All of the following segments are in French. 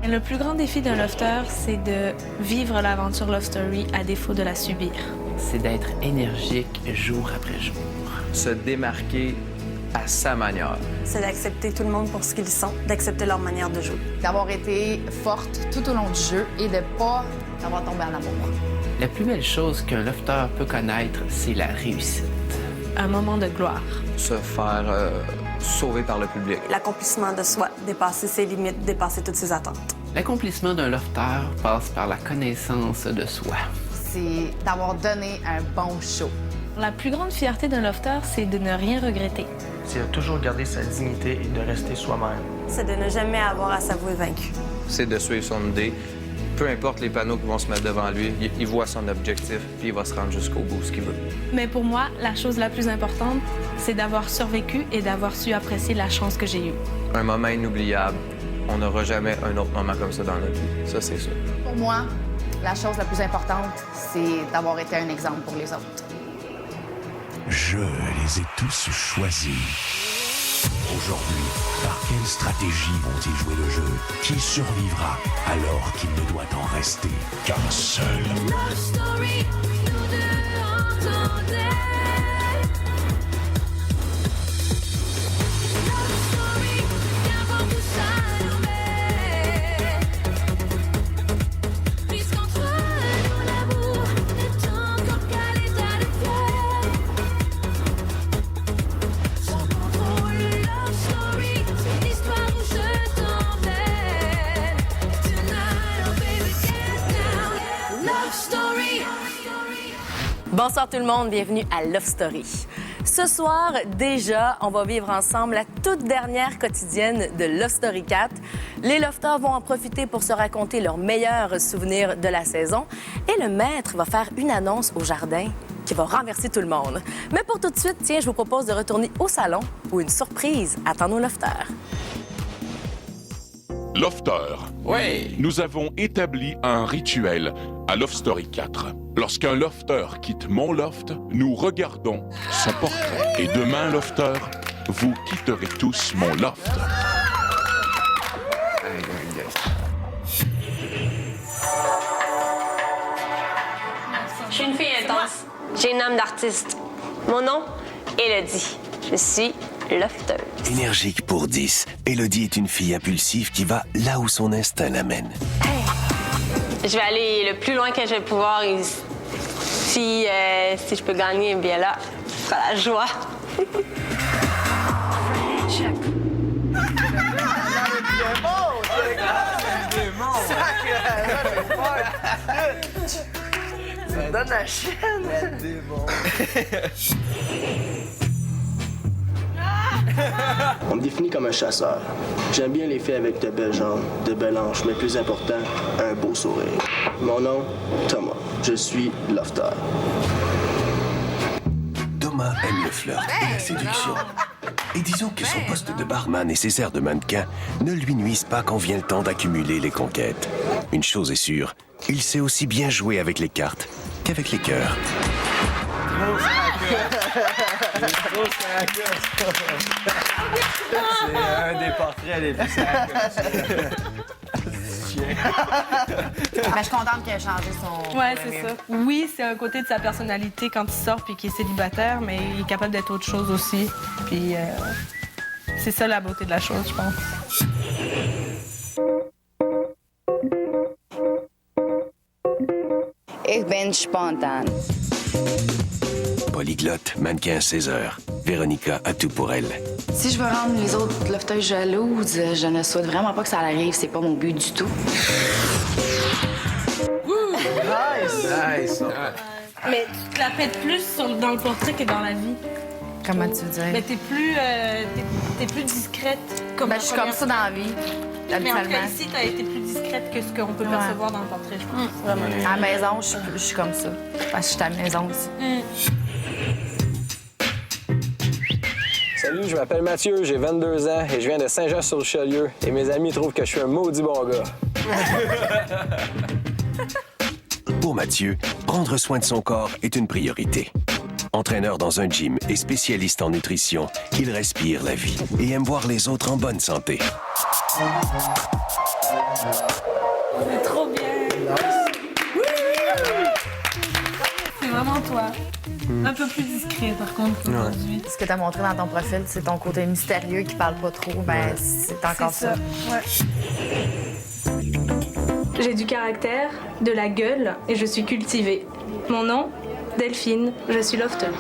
Le plus grand défi d'un lofter, c'est de vivre l'aventure Love Story à défaut de la subir. C'est d'être énergique jour après jour. Se démarquer à sa manière. C'est d'accepter tout le monde pour ce qu'ils sont, d'accepter leur manière de jouer. D'avoir été forte tout au long du jeu et de pas avoir tombé en amour. La plus belle chose qu'un lofter peut connaître, c'est la réussite. Un moment de gloire. Se faire sauver par le public. L'accomplissement de soi, dépasser ses limites, dépasser toutes ses attentes. L'accomplissement d'un lofter passe par la connaissance de soi. C'est d'avoir donné un bon show. La plus grande fierté d'un lofter, c'est de ne rien regretter. C'est de toujours garder sa dignité et de rester soi-même. C'est de ne jamais avoir à s'avouer vaincu. C'est de suivre son idée. Peu importe les panneaux qui vont se mettre devant lui, il voit son objectif, puis il va se rendre jusqu'au bout, ce qu'il veut. Mais pour moi, la chose la plus importante, c'est d'avoir survécu et d'avoir su apprécier la chance que j'ai eue. Un moment inoubliable. On n'aura jamais un autre moment comme ça dans notre vie. Ça, c'est sûr. Pour moi, la chose la plus importante, c'est d'avoir été un exemple pour les autres. Je les ai tous choisis. Aujourd'hui, par quelle stratégie vont-ils jouer le jeu? Qui survivra alors qu'il ne doit en rester qu'un seul? Love Story, nous deux entendez. Love Story, viens voir tout ça l'envers. Puisqu'entre nous l'amour n'est encore qu'à l'état de fleur. Sans contrôle, Love Story, c'est l'histoire où je t'emmène. Tonight, oh baby, get down. Love Story. Bonsoir tout le monde, bienvenue à Love Story. Ce soir, déjà, on va vivre ensemble la toute dernière quotidienne de Love Story 4. Les lofters vont en profiter pour se raconter leurs meilleurs souvenirs de la saison et le maître va faire une annonce au jardin qui va renverser tout le monde. Mais pour tout de suite, tiens, je vous propose de retourner au salon où une surprise attend nos lofters. Lofter. Oui! Nous avons établi un rituel à Love Story 4. Lorsqu'un lofter quitte mon loft, nous regardons son portrait. Et demain, lofter, vous quitterez tous mon loft. Je suis une fille intense. J'ai une âme d'artiste. Mon nom, Élodie. Je suis lofteuse. Énergique pour 10, Élodie est une fille impulsive qui va là où son instinct l'amène. Je vais aller le plus loin que je vais pouvoir. Et si je peux gagner, bien là, ce sera la joie. Ça donne la chienne! On me définit comme un chasseur. J'aime bien les filles avec de belles jambes, de belles hanches, mais plus important, un beau sourire. Mon nom, Thomas. Je suis lofter. Thomas aime le flirt et la séduction. Et disons que son poste de barman et ses airs de mannequin ne lui nuisent pas quand vient le temps d'accumuler les conquêtes. Une chose est sûre, il sait aussi bien jouer avec les cartes qu'avec les cœurs. C'est un des portraits les plus sérieux. Mais je suis contente qu'il ait changé son... Ouais, c'est ça. Oui, c'est un côté de sa personnalité quand il sort puis qu'il est célibataire, mais il est capable d'être autre chose aussi. Puis c'est ça la beauté de la chose, je pense. Ich bin spontan. Polyglotte, mannequin à 16 heures. Véronica a tout pour elle. Si je veux rendre les autres lofters jalouses, je ne souhaite vraiment pas que ça arrive. C'est pas mon but du tout. Nice! Mais tu te la pètes plus dans le portrait que dans la vie. Comment tu veux dire? Mais t'es plus discrète comme Ben, je suis comme ça dans la vie, Mais en tout cas, habituellement. ici, t'as été plus discrète que ce qu'on peut percevoir dans le portrait, je pense. Vraiment. À la maison, je suis comme ça. Parce que je suis à la maison aussi. Salut, je m'appelle Mathieu, j'ai 22 ans et je viens de Saint-Jean-sur-Richelieu. Et mes amis trouvent que je suis un maudit bon gars. Pour Mathieu, prendre soin de son corps est une priorité. Entraîneur dans un gym et spécialiste en nutrition, il respire la vie et aime voir les autres en bonne santé. C'est trop bien. C'est vraiment toi. Un peu plus discret, par contre, aujourd'hui. Ce que tu as montré dans ton profil, c'est ton côté mystérieux qui parle pas trop. Ben, c'est encore ça. Ouais. J'ai du caractère, de la gueule et je suis cultivée. Mon nom, Delphine, je suis lofteuse.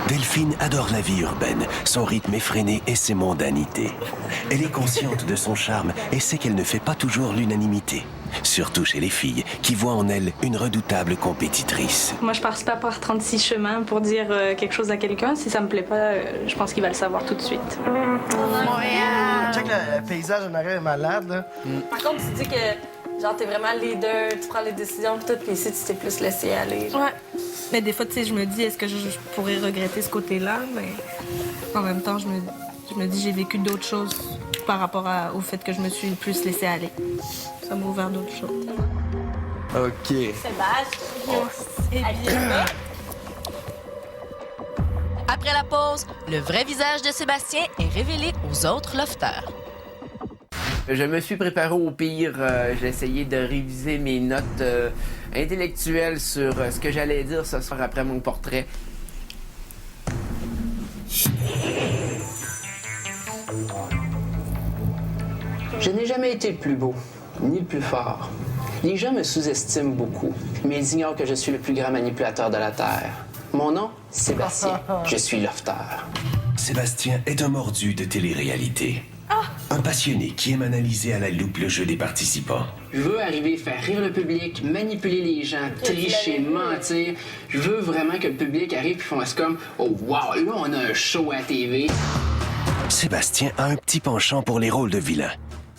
Delphine adore la vie urbaine, son rythme effréné et ses mondanités. Elle est consciente de son charme et sait qu'elle ne fait pas toujours l'unanimité. Surtout chez les filles, qui voient en elle une redoutable compétitrice. Moi, je passe pas par 36 chemins pour dire quelque chose à quelqu'un. Si ça me plaît pas, je pense qu'il va le savoir tout de suite. Check le paysage en arrière est malade, là. Par contre, tu dis que genre t'es vraiment leader, tu prends les décisions pis tout, puis ici tu t'es plus laissé aller. Genre. Ouais. Mais des fois, tu sais, je me dis, est-ce que je pourrais regretter ce côté-là? Mais en même temps, je me dis, j'ai vécu d'autres choses par rapport au fait que je me suis plus laissée aller. Ça m'a ouvert d'autres choses. OK. Sébastien. Et bien. Après la pause, le vrai visage de Sébastien est révélé aux autres lofters. Je me suis préparé au pire. J'ai essayé de réviser mes notes intellectuelles sur ce que j'allais dire ce soir après mon portrait. Je n'ai jamais été le plus beau, ni le plus fort. Les gens me sous-estiment beaucoup, mais ils ignorent que je suis le plus grand manipulateur de la Terre. Mon nom, Sébastien. Je suis lofter. Sébastien est un mordu de télé-réalité. Un passionné qui aime analyser à la loupe le jeu des participants. Je veux arriver, faire rire le public, manipuler les gens, tricher, mentir. Je veux vraiment que le public arrive et fasse comme « Oh wow, là on a un show à TV ». Sébastien a un petit penchant pour les rôles de vilains.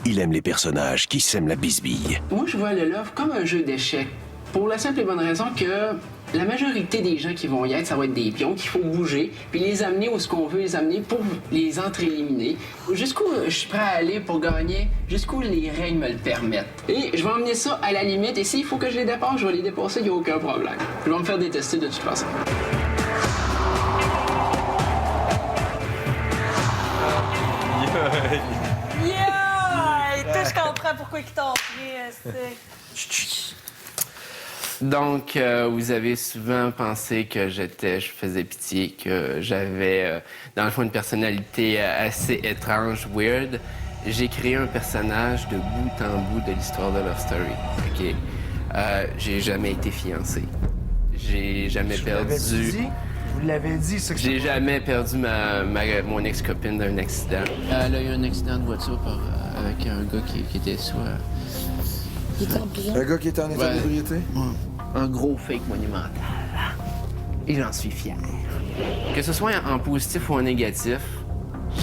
Il aime les personnages qui sèment la bisbille. Moi, je vois le love comme un jeu d'échecs. Pour la simple et bonne raison que la majorité des gens qui vont y être, ça va être des pions qu'il faut bouger, puis les amener où ce qu'on veut les amener pour les entre-éliminer. Jusqu'où je suis prêt à aller pour gagner, jusqu'où les règles me le permettent. Et je vais emmener ça à la limite, et s'il faut que je les dépasse, je vais les dépasser, il n'y a aucun problème. Je vais me faire détester de toute façon. Toi, je comprends pourquoi ils t'ont pris. Donc, vous avez souvent pensé que je faisais pitié, que j'avais, dans le fond, une personnalité assez étrange, weird. J'ai créé un personnage de bout en bout de l'histoire de Love Story. OK? J'ai jamais été fiancé. J'ai jamais perdu... Vous l'avez dit, ça. J'ai jamais perdu mon ex-copine d'un accident. Elle a eu un accident de voiture avec un gars qui était sous... Un gars qui était en état d'ébriété? Un gros fake monumental. Et j'en suis fier. Que ce soit en positif ou en négatif,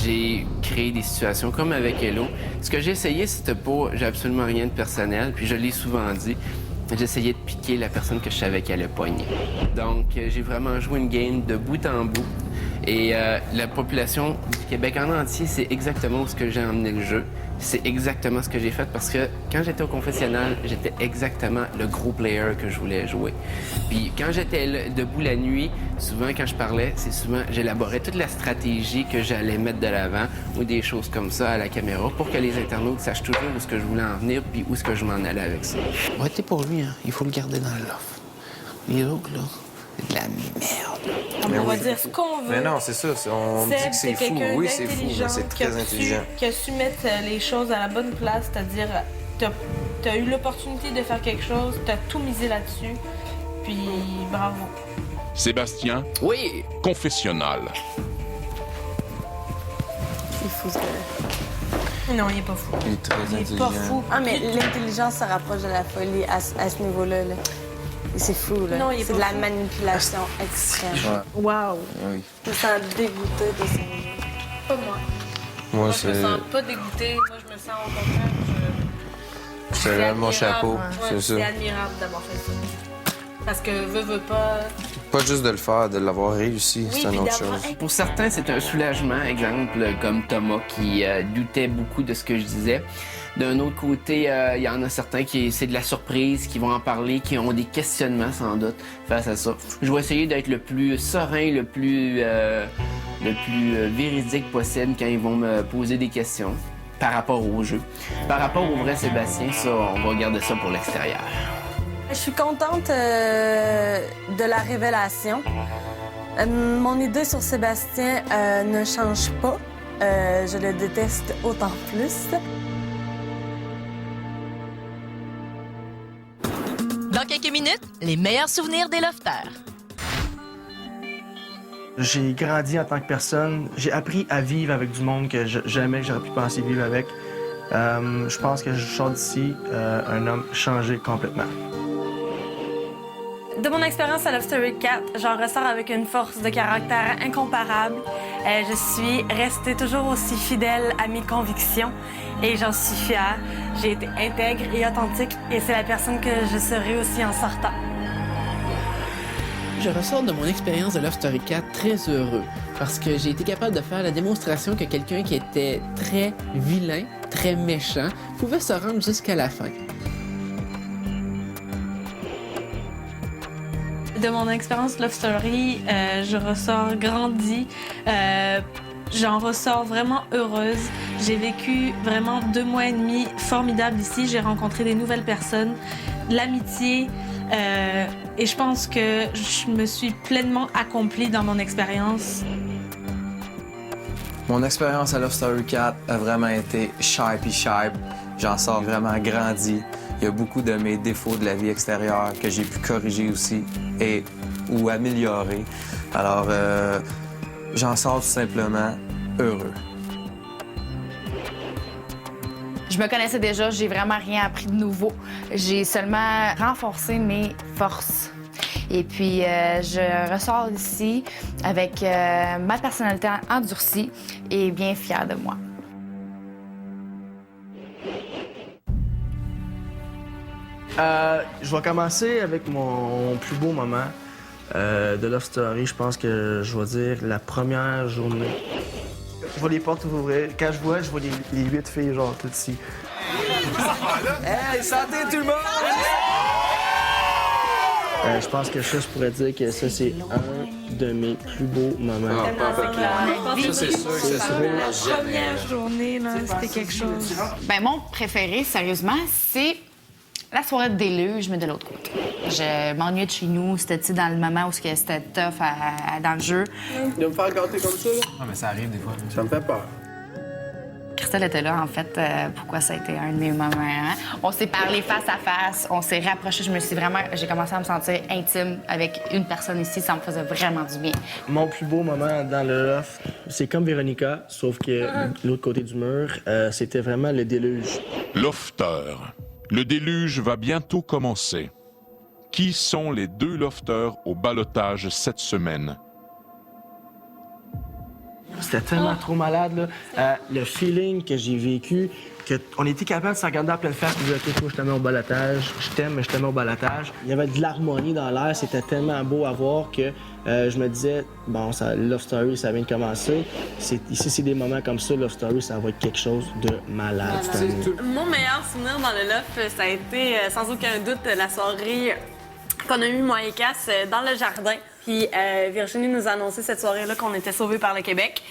j'ai créé des situations comme avec Hello. Ce que j'ai essayé, c'était pas... J'ai absolument rien de personnel, puis je l'ai souvent dit. J'essayais de piquer la personne que je savais qu'elle allait pogner. Donc, j'ai vraiment joué une game de bout en bout. Et la population du Québec en entier, c'est exactement où j'ai emmené le jeu. C'est exactement ce que j'ai fait parce que quand j'étais au confessionnal, j'étais exactement le gros player que je voulais jouer. Puis quand j'étais debout la nuit, souvent quand je parlais, j'élaborais toute la stratégie que j'allais mettre de l'avant ou des choses comme ça à la caméra pour que les internautes sachent toujours où ce que je voulais en venir puis où ce que je m'en allais avec ça. Ouais, t'es pour lui, hein. Il faut le garder dans le loft. Les autres, là, c'est de la merde. On va dire ce qu'on veut. Mais non, c'est ça. On dit que c'est fou. Oui, c'est fou, mais c'est très intelligent. Qui a su mettre les choses à la bonne place, c'est-à-dire, t'as eu l'opportunité de faire quelque chose, t'as tout misé là-dessus, puis bravo. Sébastien? Oui! Confessionnal. C'est fou, ce gars-là. Non, il est pas fou. Il est très intelligent. Il est pas fou. Ah, mais l'intelligence se rapproche de la folie à ce niveau-là. Là. Et c'est fou, là. Non, il est c'est pas de la fou. manipulation extrême. Wow. Oui. Je me sens dégoûtée de son... Pas moi. Moi, Je c'est... me sens pas dégoûtée. Moi, je me sens au contraire. Je te lève mon chapeau, c'est ça. C'est admirable d'avoir fait ça. Parce que veux pas... Pas juste de le faire, de l'avoir réussi, Oui, c'est une puis autre d'avoir- chose. Pour certains, c'est un soulagement, exemple comme Thomas qui doutait beaucoup de ce que je disais. D'un autre côté, il y en a certains qui c'est de la surprise, qui vont en parler, qui ont des questionnements sans doute face à ça. Je vais essayer d'être le plus serein, le plus véridique possible quand ils vont me poser des questions. par rapport au jeu. Par rapport au vrai Sébastien, ça, on va garder ça pour l'extérieur. Je suis contente de la révélation. Mon idée sur Sébastien ne change pas. Je le déteste autant plus. Dans quelques minutes, les meilleurs souvenirs des lofters. J'ai grandi en tant que personne. J'ai appris à vivre avec du monde que jamais j'aurais pu penser vivre avec. Je pense que je sors d'ici un homme changé complètement. De mon expérience à Love Story 4, j'en ressors avec une force de caractère incomparable. Je suis restée toujours aussi fidèle à mes convictions et j'en suis fière. J'ai été intègre et authentique et c'est la personne que je serai aussi en sortant. Je ressors de mon expérience de Love Story 4 très heureux parce que j'ai été capable de faire la démonstration que quelqu'un qui était très vilain, très méchant, pouvait se rendre jusqu'à la fin. De mon expérience Love Story, je ressors grandie. J'en ressors vraiment heureuse. J'ai vécu vraiment 2 mois et demi formidables ici. J'ai rencontré des nouvelles personnes, de l'amitié. Et je pense que je me suis pleinement accomplie dans mon expérience. Mon expérience à Love Story 4 a vraiment été sharp. J'en sors vraiment grandi. Il y a beaucoup de mes défauts de la vie extérieure que j'ai pu corriger aussi ou améliorer. Alors, j'en sors tout simplement heureux. Je me connaissais déjà, j'ai vraiment rien appris de nouveau. J'ai seulement renforcé mes forces. Et puis, je ressors d'ici avec ma personnalité endurcie et bien fière de moi. Je vais commencer avec mon plus beau moment de Love Story. Je pense que je vais dire la première journée. Je vois les portes ouvrir. Quand je vois les 8 filles, genre, toutes ici. Hey, santé tout le monde! Je pense que ça, je pourrais dire que ça, c'est un de mes plus beaux moments. Ça, c'est sûr que c'est ça. La première journée, là, c'était quelque chose. Ben, mon préféré, sérieusement, c'est la soirée de déluge, mais de l'autre côté. Je m'ennuyais de chez nous. C'était dans le moment où c'était tough dans le jeu. De me faire gâter comme ça, là? Non, mais ça arrive des fois. Ça me fait peur. Christelle était là, en fait, pourquoi ça a été un de mes moments. Hein? On s'est parlé face à face, on s'est rapprochés. J'ai commencé à me sentir intime avec une personne ici. Ça me faisait vraiment du bien. Mon plus beau moment dans le loft, c'est comme Véronica, sauf que de l'autre côté du mur, c'était vraiment le déluge. Lofter. Le déluge va bientôt commencer. Qui sont les 2 lofters au ballottage cette semaine? C'était tellement trop malade, là. Le feeling que j'ai vécu, qu'on était capable de se regarder en pleine face et de dire « OK, faut que je te mets au balotage. Je t'aime, mais je te mets au balotage. » Il y avait de l'harmonie dans l'air. C'était tellement beau à voir que je me disais « Bon, Love Story, ça vient de commencer. Ici, c'est des moments comme ça. Love Story, ça va être quelque chose de malade. » Mon meilleur souvenir dans le loft, ça a été sans aucun doute la soirée qu'on a eu, moi et Cass, dans le jardin. Puis Virginie nous a annoncé cette soirée-là qu'on était sauvés par le Québec.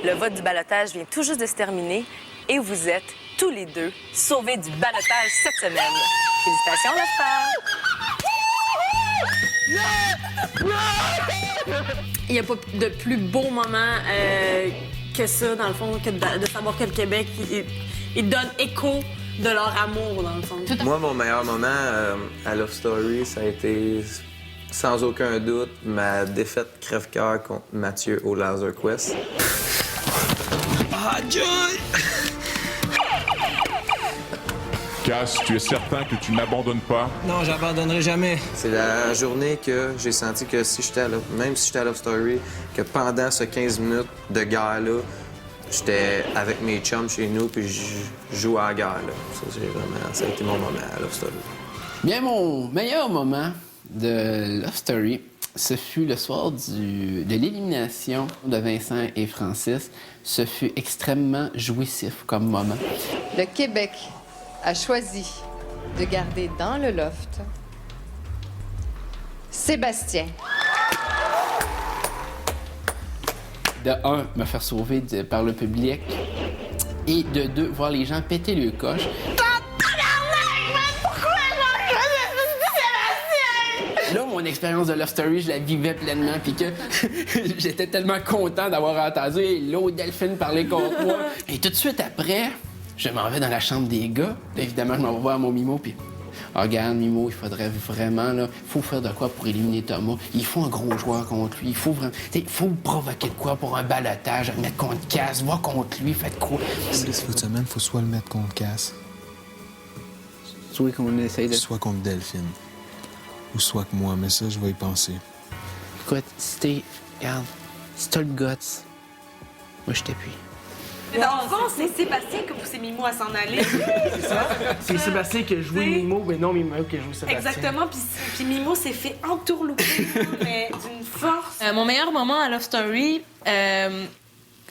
Le vote du ballottage vient tout juste de se terminer et vous êtes tous les 2 sauvés du ballottage cette semaine. Félicitations, Lofter! Il n'y a pas de plus beau moment que ça, dans le fond, que de savoir que le Québec, il donne écho de leur amour, dans le fond. Moi, mon meilleur moment à Love Story, ça a été, sans aucun doute, ma défaite crève-cœur contre Mathieu au Laser Quest. Ah, Joy! Cass, tu es certain que tu n'abandonnes pas? Non, j'abandonnerai jamais. C'est la journée que j'ai senti que même si j'étais à Love Story, que pendant ce 15 minutes de guerre-là, j'étais avec mes chums chez nous, puis je jouais à la guerre, là. Ça a été mon moment à Love Story. Bien, mon meilleur moment de Love Story, ce fut le soir de l'élimination de Vincent et Francis. Ce fut extrêmement jouissif comme moment. Le Québec a choisi de garder dans le loft Sébastien. De un, me faire sauver par le public. et de 2, voir les gens péter le coche. Là, mon expérience de Love Story, je la vivais pleinement, puis que j'étais tellement content d'avoir entendu l'autre Delphine parler contre moi. Et tout de suite après, je m'en vais dans la chambre des gars. Là, évidemment, je m'en vais voir mon Mimo, puis regarde, Mimo, il faudrait vraiment, là, faut faire de quoi pour éliminer Thomas. Il faut un gros joueur contre lui. Il faut vraiment, il faut provoquer de quoi pour un balotage, mettre contre Cass, va contre lui, faites quoi. Cette semaine, faut soit le mettre contre Cass, soit qu'on essaye de... soit contre Delphine. Ou soit que moi, mais ça, je vais y penser. Écoute, regarde, si t'as le guts, moi, je t'appuie. Mais dans le fond, c'est Sébastien qui a poussé Mimo à s'en aller. C'est ça? C'est Sébastien qui a joué Mimo, mais non Mimo qui a joué Sébastien. Exactement, puis Mimo s'est fait entourlouper, mais d'une force. Mon meilleur moment à Love Story,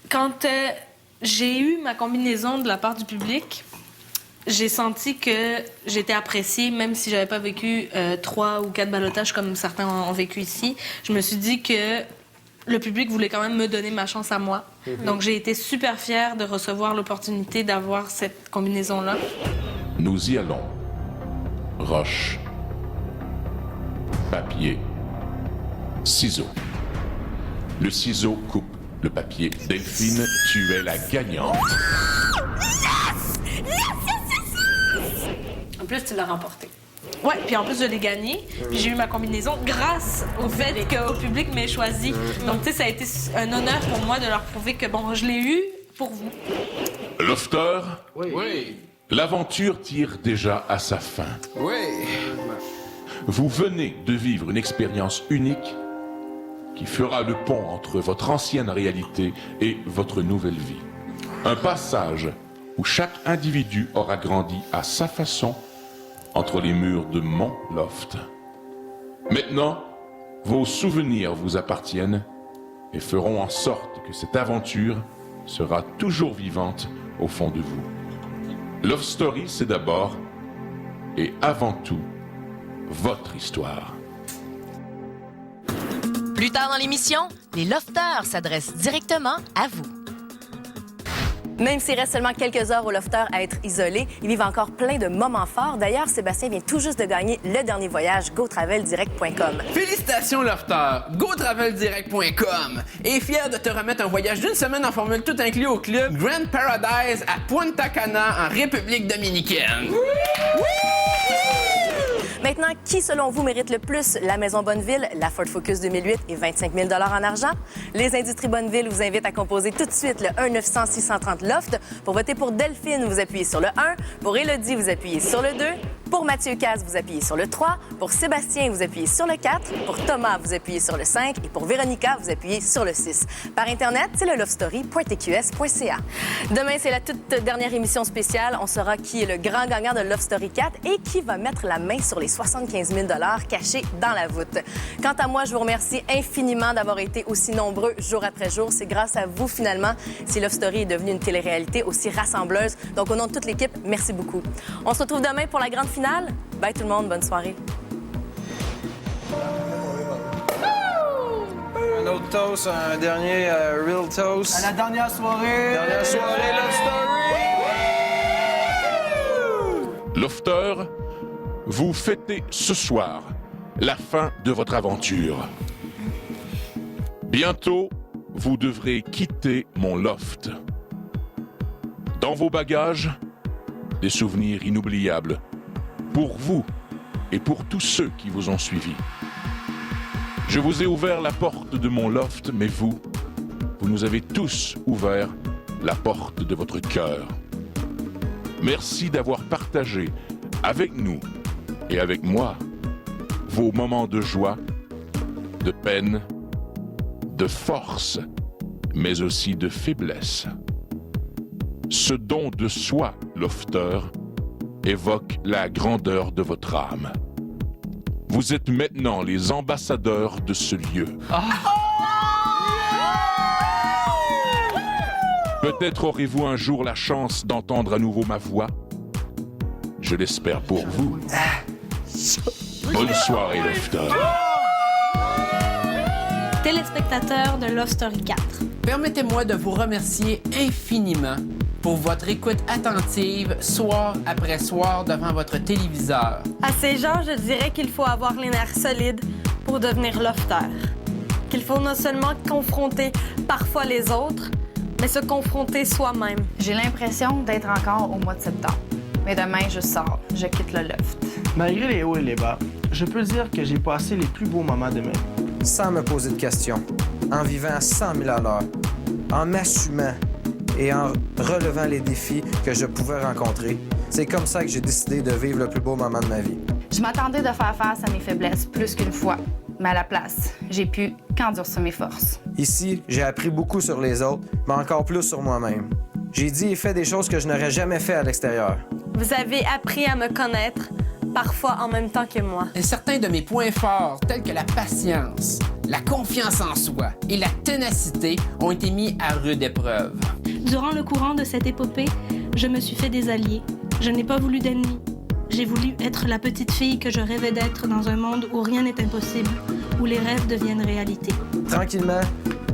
quand j'ai eu ma combinaison de la part du public, j'ai senti que j'étais appréciée, même si j'avais pas vécu 3 ou 4 ballottages comme certains ont vécu ici. Je me suis dit que le public voulait quand même me donner ma chance à moi. Donc j'ai été super fière de recevoir l'opportunité d'avoir cette combinaison-là. Nous y allons. Roche. Papier. Ciseaux. Le ciseau coupe le papier. Delphine, tu es la gagnante. En plus, tu l'as remporté. Ouais, puis en plus, je l'ai gagné. Puis j'ai eu ma combinaison grâce au fait qu'au public m'ait choisi. Donc, tu sais, ça a été un honneur pour moi de leur prouver que, bon, je l'ai eu pour vous. Lofter, Oui. l'aventure tire déjà à sa fin. Oui. Vous venez de vivre une expérience unique qui fera le pont entre votre ancienne réalité et votre nouvelle vie. Un passage où chaque individu aura grandi à sa façon entre les murs de mon loft. Maintenant, vos souvenirs vous appartiennent et feront en sorte que cette aventure sera toujours vivante au fond de vous. Love Story, c'est d'abord et avant tout votre histoire. Plus tard dans l'émission, les lofters s'adressent directement à vous. Même s'il reste seulement quelques heures aux lofters à être isolés, ils vivent encore plein de moments forts. D'ailleurs, Sébastien vient tout juste de gagner le dernier voyage GoTravelDirect.com. Félicitations, Lofter! GoTravelDirect.com est fier de te remettre un voyage d'une semaine en formule tout inclus au club Grand Paradise à Punta Cana, en République dominicaine. Maintenant, qui, selon vous, mérite le plus la Maison Bonneville, la Ford Focus 2008 et 25 000 en argent? Les Industries Bonneville vous invitent à composer tout de suite le 1-900-630-LOFT. Pour voter pour Delphine, vous appuyez sur le 1. Pour Élodie, vous appuyez sur le 2. Pour Mathieu Caz, vous appuyez sur le 3. Pour Sébastien, vous appuyez sur le 4. Pour Thomas, vous appuyez sur le 5. Et pour Véronica, vous appuyez sur le 6. Par Internet, c'est le lovestory.tqs.ca. Demain, c'est la toute dernière émission spéciale. On saura qui est le grand gagnant de Love Story 4 et qui va mettre la main sur les 75 000 cachés dans la voûte. Quant à moi, je vous remercie infiniment d'avoir été aussi nombreux jour après jour. C'est grâce à vous, finalement, si Love Story est devenue une télé-réalité aussi rassembleuse. Donc, au nom de toute l'équipe, merci beaucoup. On se retrouve demain pour la grande finale. Bye tout le monde, bonne soirée. Un autre toast, un dernier real toast. À la dernière soirée! Dernière soirée, Love Story! Lofter, vous fêtez ce soir la fin de votre aventure. Bientôt, vous devrez quitter mon loft. Dans vos bagages, des souvenirs inoubliables pour vous et pour tous ceux qui vous ont suivis. Je vous ai ouvert la porte de mon loft, mais vous nous avez tous ouvert la porte de votre cœur. Merci d'avoir partagé avec nous et avec moi vos moments de joie, de peine, de force, mais aussi de faiblesse. Ce don de soi, Lofter, évoque la grandeur de votre âme. Vous êtes maintenant les ambassadeurs de ce lieu. Peut-être aurez-vous un jour la chance d'entendre à nouveau ma voix. Je l'espère pour vous. Bonne soirée, Lofter. Téléspectateurs de Love Story 4. Permettez-moi de vous remercier infiniment pour votre écoute attentive, soir après soir, devant votre téléviseur. À ces gens, je dirais qu'il faut avoir les nerfs solides pour devenir lofteur. Qu'il faut non seulement confronter parfois les autres, mais se confronter soi-même. J'ai l'impression d'être encore au mois de septembre. Mais demain, je sors, je quitte le loft. Malgré les hauts et les bas, je peux dire que j'ai passé les plus beaux moments de ma vie. Sans me poser de questions, en vivant à 100 000 à l'heure, en m'assumant et en relevant les défis que je pouvais rencontrer. C'est comme ça que j'ai décidé de vivre le plus beau moment de ma vie. Je m'attendais de faire face à mes faiblesses plus qu'une fois. Mais à la place, j'ai pu qu'endurcir mes forces. Ici, j'ai appris beaucoup sur les autres, mais encore plus sur moi-même. J'ai dit et fait des choses que je n'aurais jamais fait à l'extérieur. Vous avez appris à me connaître, parfois en même temps que moi. Et certains de mes points forts, tels que la patience, la confiance en soi et la ténacité, ont été mis à rude épreuve. Durant le courant de cette épopée, je me suis fait des alliés. Je n'ai pas voulu d'ennemis. J'ai voulu être la petite fille que je rêvais d'être dans un monde où rien n'est impossible, où les rêves deviennent réalité. Tranquillement,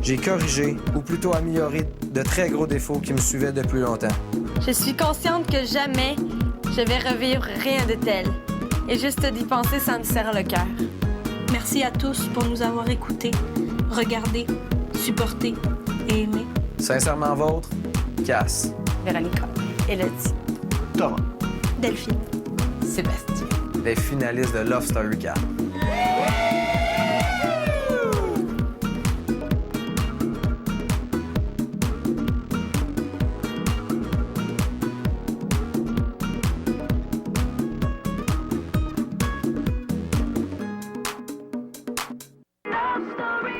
j'ai corrigé, ou plutôt amélioré, de très gros défauts qui me suivaient depuis longtemps. Je suis consciente que jamais je vais revivre rien de tel. Et juste d'y penser, ça me serre le cœur. Merci à tous pour nous avoir écoutés, regardés, supportés et aimés. Sincèrement vôtre, Cass. Véronica. Elodie. Thomas. Delphine. Sébastien. Les finalistes de Love Story 4.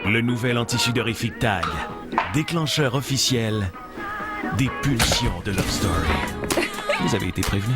Le nouvel antisudorifique TAG, déclencheur officiel des pulsions de Love Story. Vous avez été prévenus.